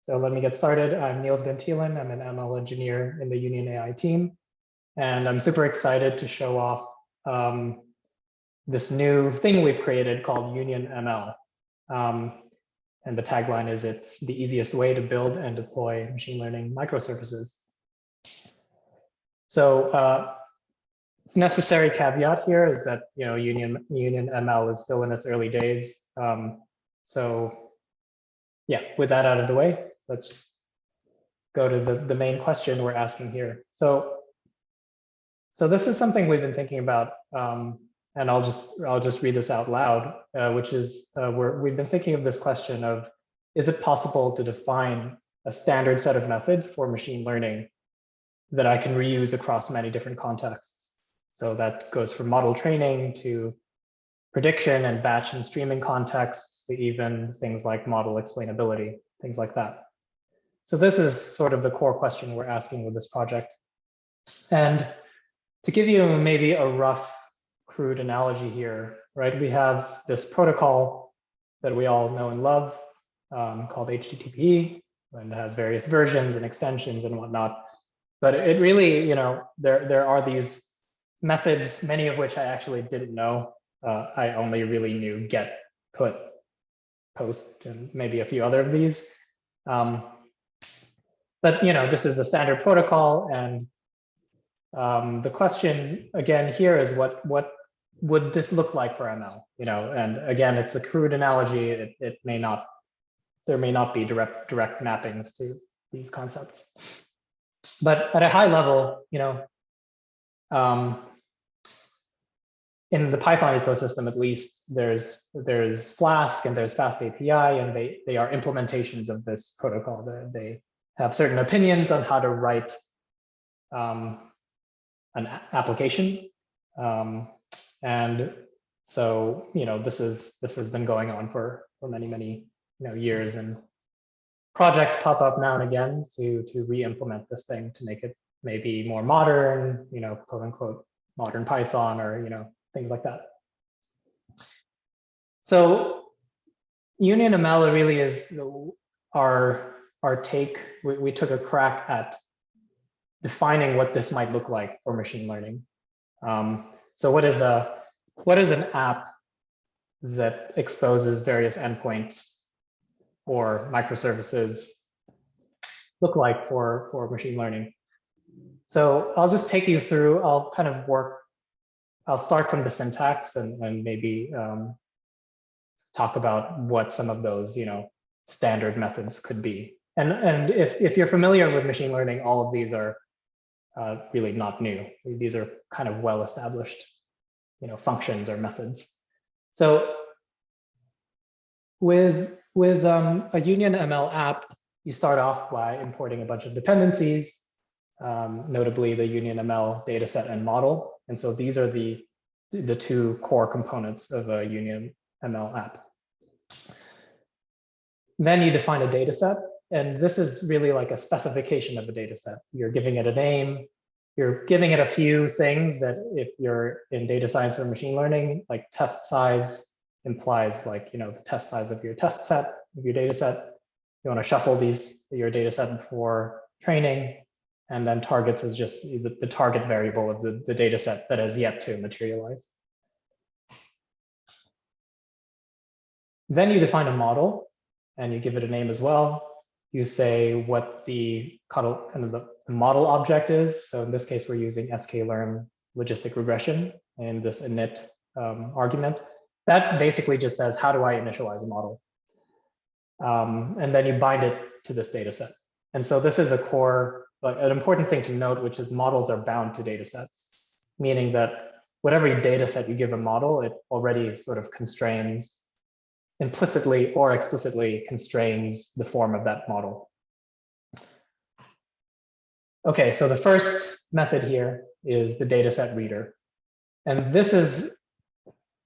So let me get started. I'm Niels Bantilan. I'm an ML engineer in the Union AI team. And I'm super excited to show off this new thing we've created called UnionML. And the tagline is, it's the easiest way to build and deploy machine learning microservices. So necessary caveat here is that UnionML is still in its early days. So yeah, with that out of the way, let's just go to the main question we're asking here. So this is something we've been thinking about, and I'll just read this out loud, which is we've been thinking of this question of, is it possible to define a standard set of methods for machine learning that I can reuse across many different contexts? So that goes from model training to prediction and batch and streaming contexts to even things like model explainability, things like that. So this is sort of the core question we're asking with this project. And to give you maybe a rough, crude analogy here, right? We have this protocol that we all know and love called HTTP, and it has various versions and extensions and whatnot. But it really, there are these methods, many of which I actually didn't know. I only really knew get, put, post, and maybe a few other of these. But this is a standard protocol, and the question again here is, what would this look like for ML? And again, it's a crude analogy. There may not be direct mappings to these concepts. But at a high level, in the Python ecosystem, at least, there's Flask and there's Fast API, and they are implementations of this protocol. They have certain opinions on how to write an application, and so this has been going on for many years, and projects pop up now and again to re-implement this thing to make it maybe more modern, quote unquote modern Python, or things like that. So UnionML really is our take. We took a crack at defining what this might look like for machine learning. So what is an app that exposes various endpoints or microservices look like for machine learning? So I'll just take you through. I'll start from the syntax and maybe talk about what some of those standard methods could be. And if you're familiar with machine learning, all of these are really not new. These are kind of well-established functions or methods. So with a UnionML app, you start off by importing a bunch of dependencies, notably the UnionML dataset and model. And so these are the two core components of a UnionML app. Then you define a dataset, and this is really like a specification of a dataset. You're giving it a name. You're giving it a few things that, if you're in data science or machine learning, like test size implies the test size of your test set, of your data set. You want to shuffle your data set before training, and then targets is just the target variable of the data set that has yet to materialize. Then you define a model, and you give it a name as well. You say what the model object is. So in this case, we're using sklearn logistic regression in this init argument. That basically just says, how do I initialize a model? And then you bind it to this data set. And so this is an important thing to note, which is models are bound to data sets, meaning that whatever data set you give a model, it already sort of constrains, implicitly or explicitly constrains the form of that model. Okay, so the first method here is the Dataset Reader. And this is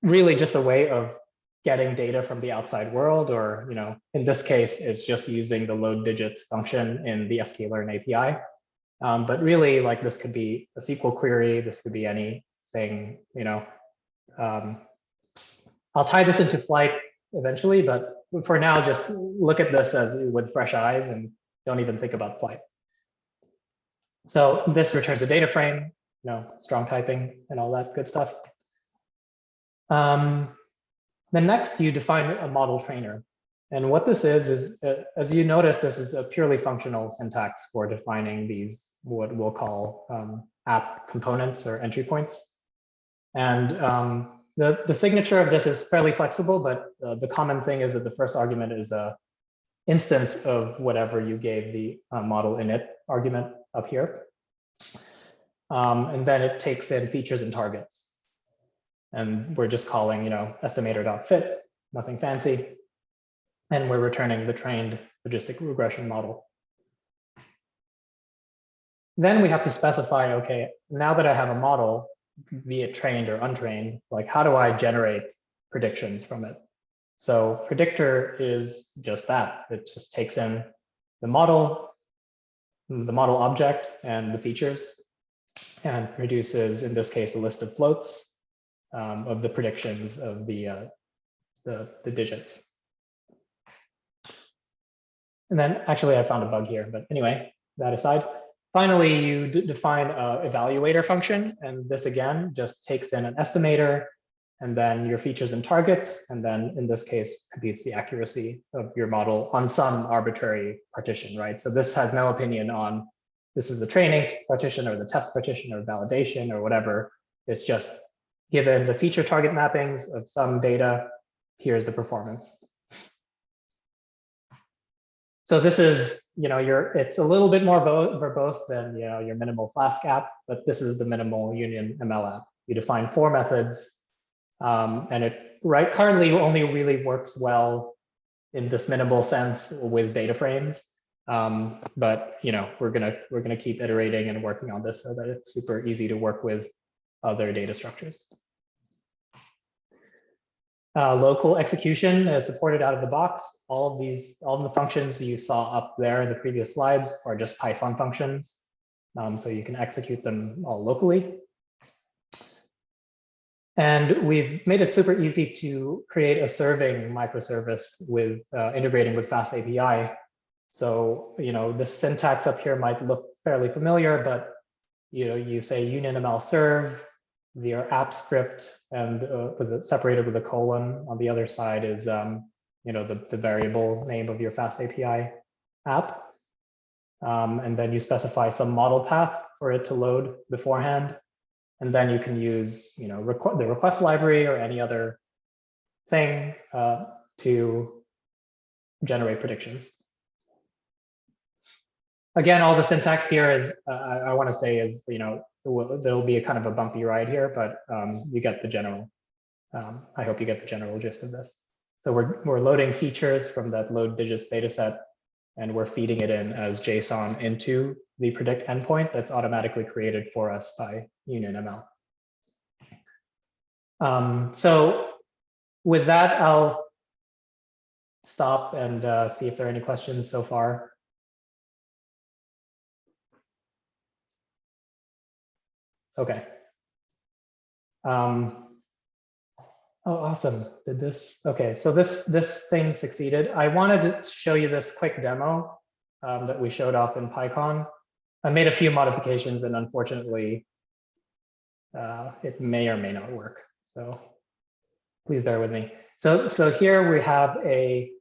really just a way of getting data from the outside world, or in this case, it's just using the load digits function in the sklearn API. But really, this could be a SQL query. This could be anything. I'll tie this into Flight eventually, but for now, just look at this as with fresh eyes and don't even think about flight. So this returns a data frame, strong typing and all that good stuff. Then next, you define a model trainer. And what this is as you notice, this is a purely functional syntax for defining these, what we'll call app components or entry points. And the signature of this is fairly flexible, but the common thing is that the first argument is a instance of whatever you gave the model init argument up here. And then it takes in features and targets. And we're just calling, estimator.fit, nothing fancy. And we're returning the trained logistic regression model. Then we have to specify, okay, now that I have a model, be it trained or untrained, like how do I generate predictions from it? So Predictor is just that. It just takes in the model object and the features, and produces, in this case, a list of floats of the predictions of the digits. And then actually I found a bug here, but anyway, that aside, finally you define an evaluator function, and this again just takes in an estimator and then your features and targets, and then in this case computes the accuracy of your model on some arbitrary partition, right? So this has no opinion on this is the training partition or the test partition or validation or whatever. It's just given the feature target mappings of some data, here's the performance. So this is, it's a little bit more verbose than, your minimal Flask app, but this is the minimal UnionML app. You define 4 methods, and it currently only really works well in this minimal sense with data frames. But we're gonna keep iterating and working on this so that it's super easy to work with other data structures. Local execution is supported out of the box. All of the functions you saw up there in the previous slides are just Python functions. So you can execute them all locally. And we've made it super easy to create a serving microservice with integrating with Fast API. So, the syntax up here might look fairly familiar, but you say UnionML Serve, your app script, and separated with a colon. On the other side is the variable name of your Fast API app. And then you specify some model path for it to load beforehand. And then you can use the request library or any other thing to generate predictions. Again, all the syntax here is, I want to say is, there'll be a kind of a bumpy ride here, but you get the general, I hope you get the general gist of this. So we're loading features from that load digits data set, and we're feeding it in as JSON into the predict endpoint that's automatically created for us by UnionML. So with that, I'll stop and see if there are any questions so far. Okay. Oh, awesome. Did this? Okay, so this thing succeeded. I wanted to show you this quick demo that we showed off in PyCon. I made a few modifications, and unfortunately, it may or may not work. So please bear with me. So here we have a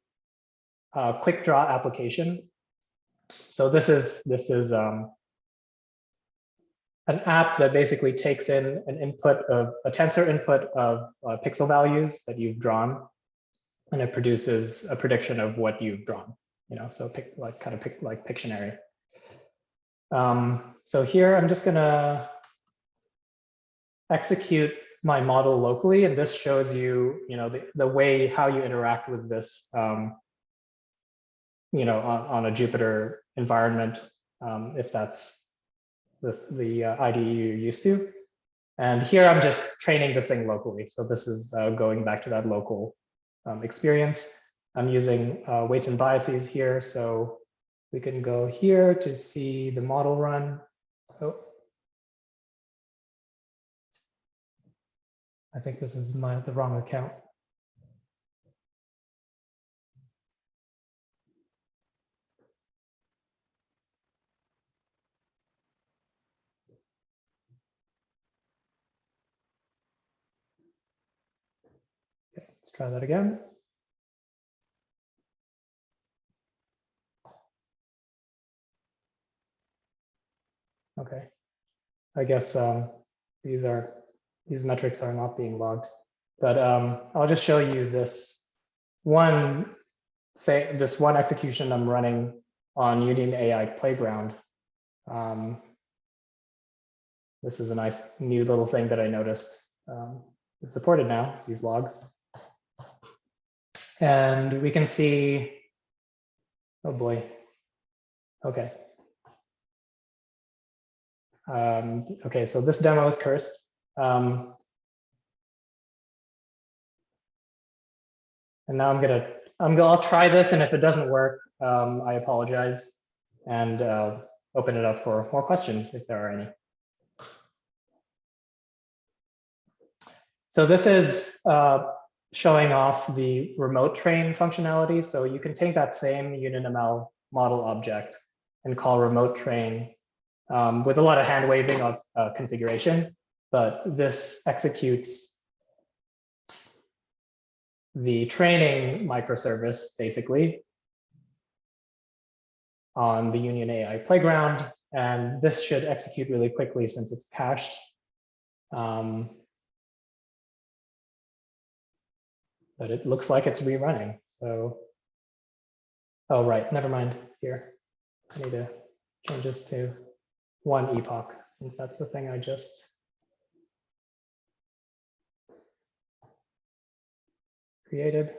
quick draw application. So this is an app that basically takes in an input of a tensor input of pixel values that you've drawn, and it produces a prediction of what you've drawn. So like Pictionary. So here I'm just gonna execute my model locally, and this shows you, the way how you interact with this, on a Jupyter environment, if that's the IDE you're used to. And here I'm just training this thing locally. So this is going back to that local experience. I'm using weights and biases here. So we can go here to see the model run. Oh, I think this is the wrong account. try that again. Okay, I guess these metrics are not being logged, but I'll just show you this one execution I'm running on Union AI Playground. This is a nice new little thing that I noticed. It's supported now, it's these logs. And we can see, oh boy, okay. Okay, so this demo is cursed. And now I'll try this, and if it doesn't work, I apologize, and open it up for more questions if there are any. So this is showing off the remote train functionality. So you can take that same UnionML model object and call remote train with a lot of hand waving of configuration, but this executes the training microservice basically on the Union AI Playground, and this should execute really quickly since it's cached. But it looks like it's rerunning. So, oh, right, never mind here. I need to change this to 1 epoch, since that's the thing I just created.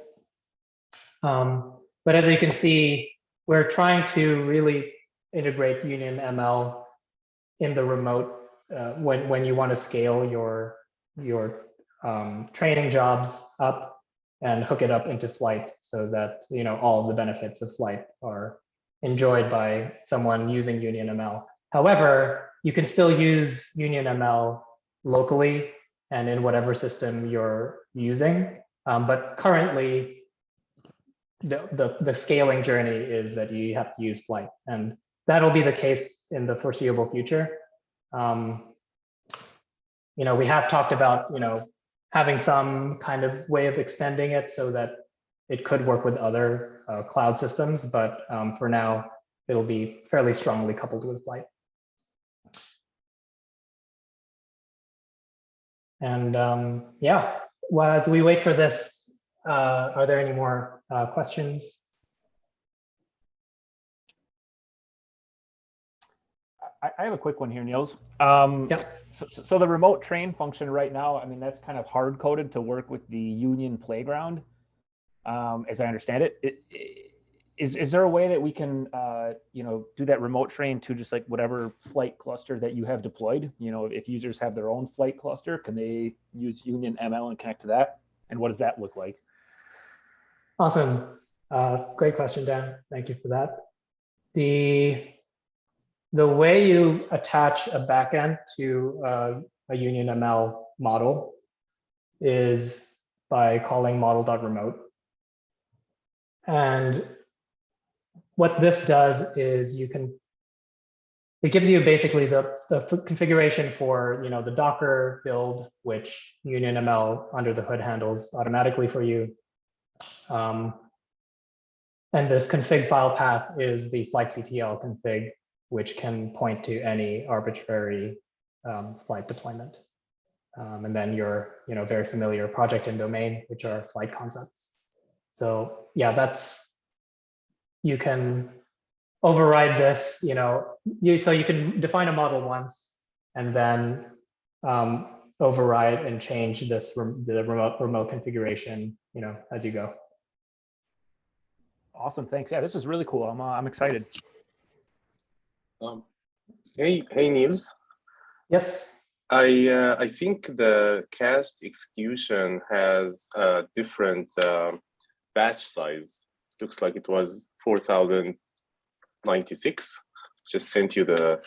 But as you can see, we're trying to really integrate UnionML in the remote when you want to scale your training jobs up and hook it up into Flight so that all of the benefits of Flight are enjoyed by someone using UnionML. However, you can still use UnionML locally and in whatever system you're using. But currently, the scaling journey is that you have to use Flight, and that'll be the case in the foreseeable future. We have talked about having some kind of way of extending it so that it could work with other cloud systems, but for now, it'll be fairly strongly coupled with Flight. And yeah, well, as we wait for this, are there any more questions? I have a quick one here, Niels. Yeah. So the remote train function right now, I mean, that's kind of hard coded to work with the Union Playground, as I understand it. Is there a way that we can, do that remote train to just like whatever Flight cluster that you have deployed? If users have their own Flight cluster, can they use UnionML and connect to that? And what does that look like? Awesome. Great question, Dan. Thank you for that. The way you attach a backend to a UnionML model is by calling model.remote. And what this does is it gives you basically the configuration for the Docker build, which UnionML under the hood handles automatically for you. And this config file path is the flightctl config, which can point to any arbitrary Flight deployment. And then your very familiar project and domain, which are Flight concepts. So yeah, you can override this, so you can define a model once and then override and change the remote configuration, as you go. Awesome, thanks. Yeah, this is really cool. I'm excited. Hey, Niels. Yes. I think the cached execution has a different batch size. Looks like it was 4096. Just sent you the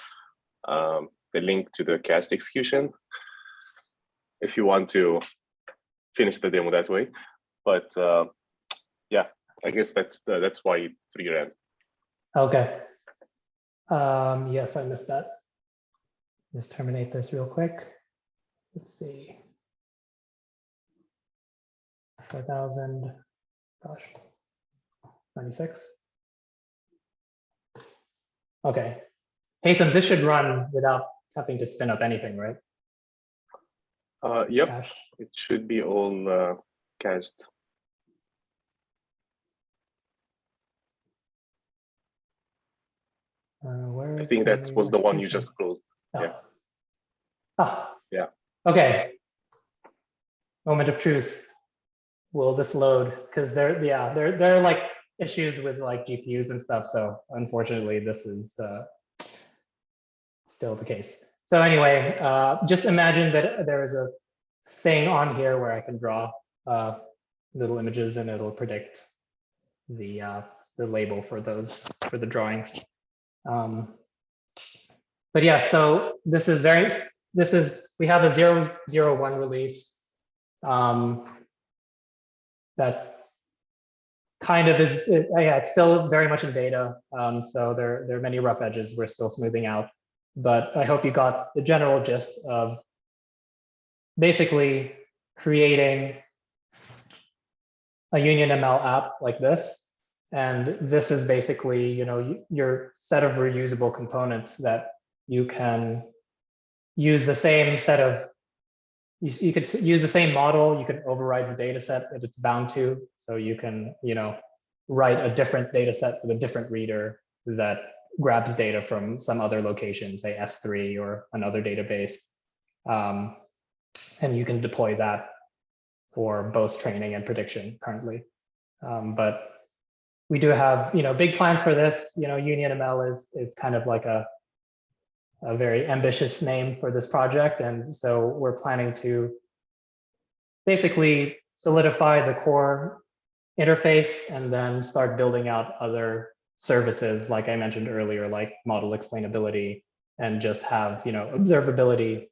link to the cached execution if you want to finish the demo that way. But yeah, I guess that's why it reran. Okay. Yes, I missed that. Just terminate this real quick. Let's see. 4000, gosh, 96. Okay. Haytham, this should run without having to spin up anything, right? Yep, Cached. it should be all cached. Where I is think that was the one you execution? just closed. Oh. Yeah. Ah. Yeah. Okay. Moment of truth. Will this load? Because there are like issues with like GPUs and stuff. So unfortunately, this is still the case. So anyway, just imagine that there is a thing on here where I can draw little images and it'll predict the label for those for the drawings. But yeah, so this is we have a 0.0.1 release that kind of is, yeah, it's still very much in beta. So there are many rough edges we're still smoothing out. But I hope you got the general gist of basically creating a UnionML app like this. And this is basically, your set of reusable components that you can use the same set of, you could use the same model, you can override the data set that it's bound to. So you can, write a different data set with a different reader that grabs data from some other location, say S3 or another database. And you can deploy that for both training and prediction currently. But we do have, big plans for this. UnionML is kind of like a very ambitious name for this project. And so we're planning to basically solidify the core interface and then start building out other services, like I mentioned earlier, like model explainability, and just have, observability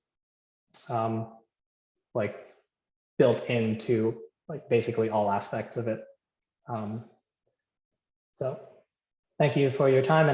like built into like basically all aspects of it. So thank you for your time. And